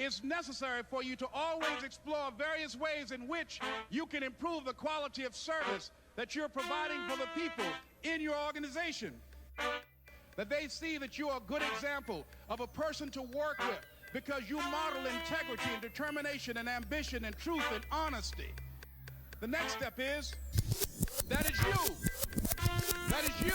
it's necessary for you to always explore various ways in which you can improve the quality of service that you're providing for the people in your organization. That they see that you are a good example of a person to work with because you model integrity and determination and ambition and truth and honesty. The next step is, that is you. That is you.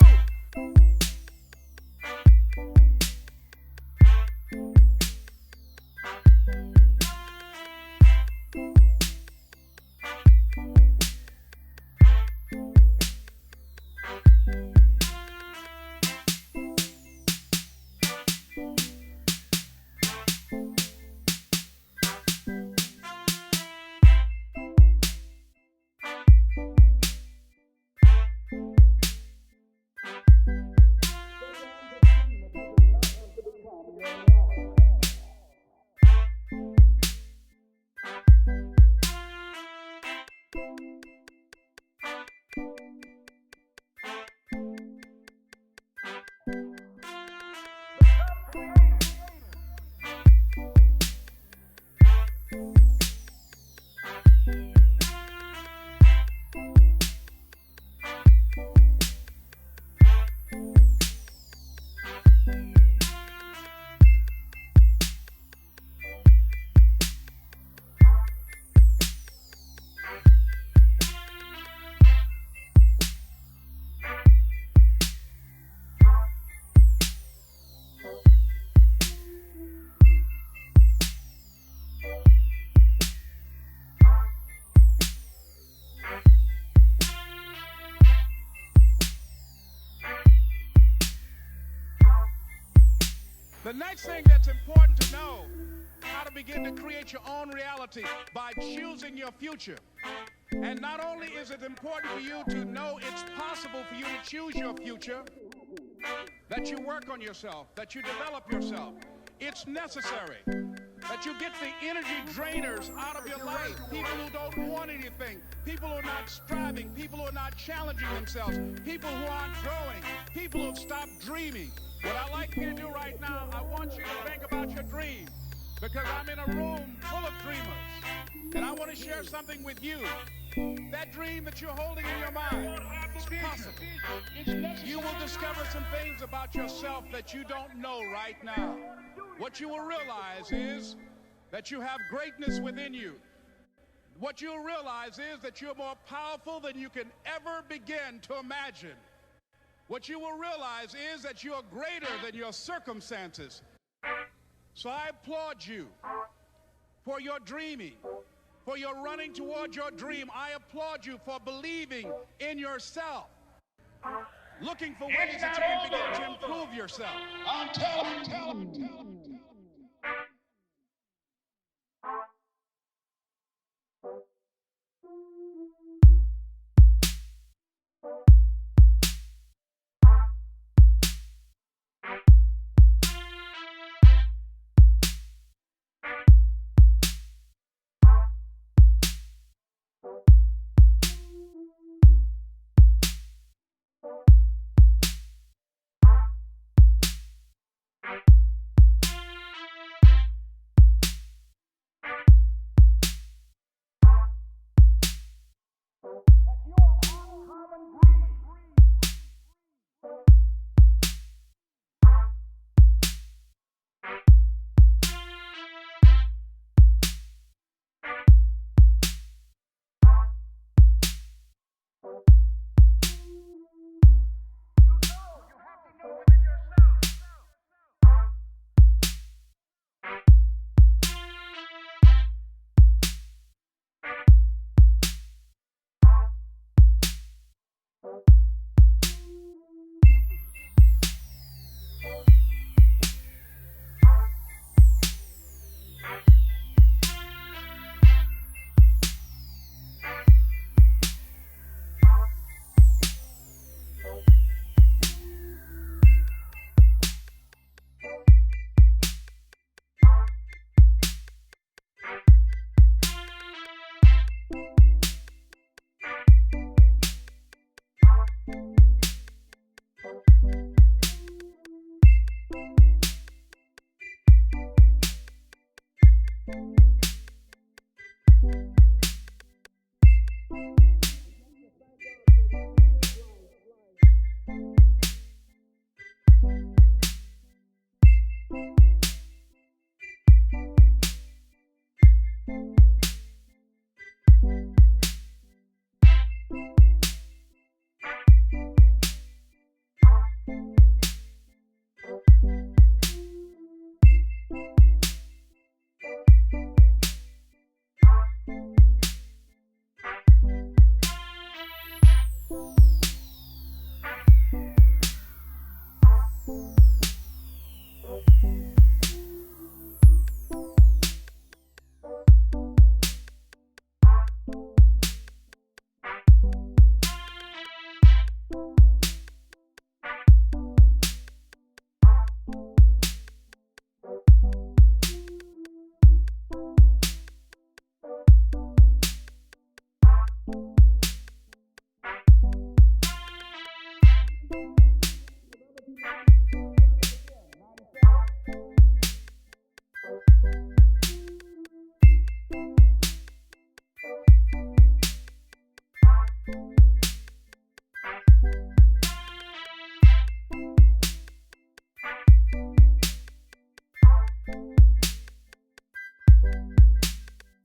The next thing that's important to know, how to begin to create your own reality by choosing your future. And not only is it important for you to know it's possible for you to choose your future, that you work on yourself, that you develop yourself. It's necessary that you get the energy drainers out of your life. People who don't want anything, people who are not striving, people who are not challenging themselves, people who aren't growing, people who have stopped dreaming. What I'd like you to do right now, I want you to think about your dream, because I'm in a room full of dreamers, and I want to share something with you. That dream that you're holding in your mind is possible. You will discover some things about yourself that you don't know right now. What you will realize is that you have greatness within you. What you'll realize is that you're more powerful than you can ever begin to imagine. What you will realize is that you are greater than your circumstances. So I applaud you for your dreaming, for your running toward your dream. I applaud you for believing in yourself, looking for ways that you can begin to improve yourself. I'm telling.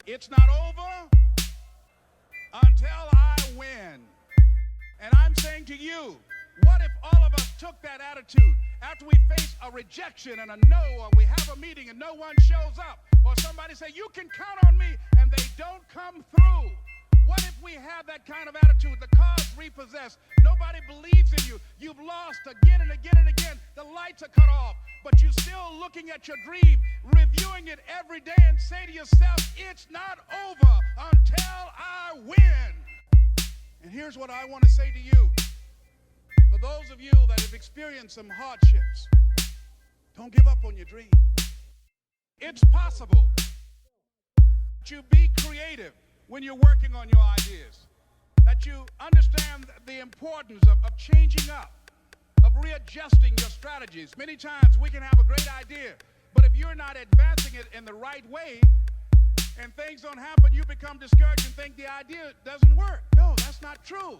It's not over until I win. And I'm saying to you, what if all of us took that attitude after we face a rejection and a no, or we have a meeting and no one shows up, or somebody say, you can count on me, and they don't come through? What if we have that kind of attitude? The car's repossessed. Nobody believes in you. You've lost again and again and again. The lights are cut off, but you're still looking at your dream, reviewing it every day, and say to yourself, it's not over until I win. And here's what I want to say to you. For those of you that have experienced some hardships, don't give up on your dream. It's possible to be creative when you're working on your ideas, that you understand the importance of changing up, of readjusting your strategies. Many times we can have a great idea, but if you're not advancing it in the right way and things don't happen, you become discouraged and think the idea doesn't work. No, that's not true.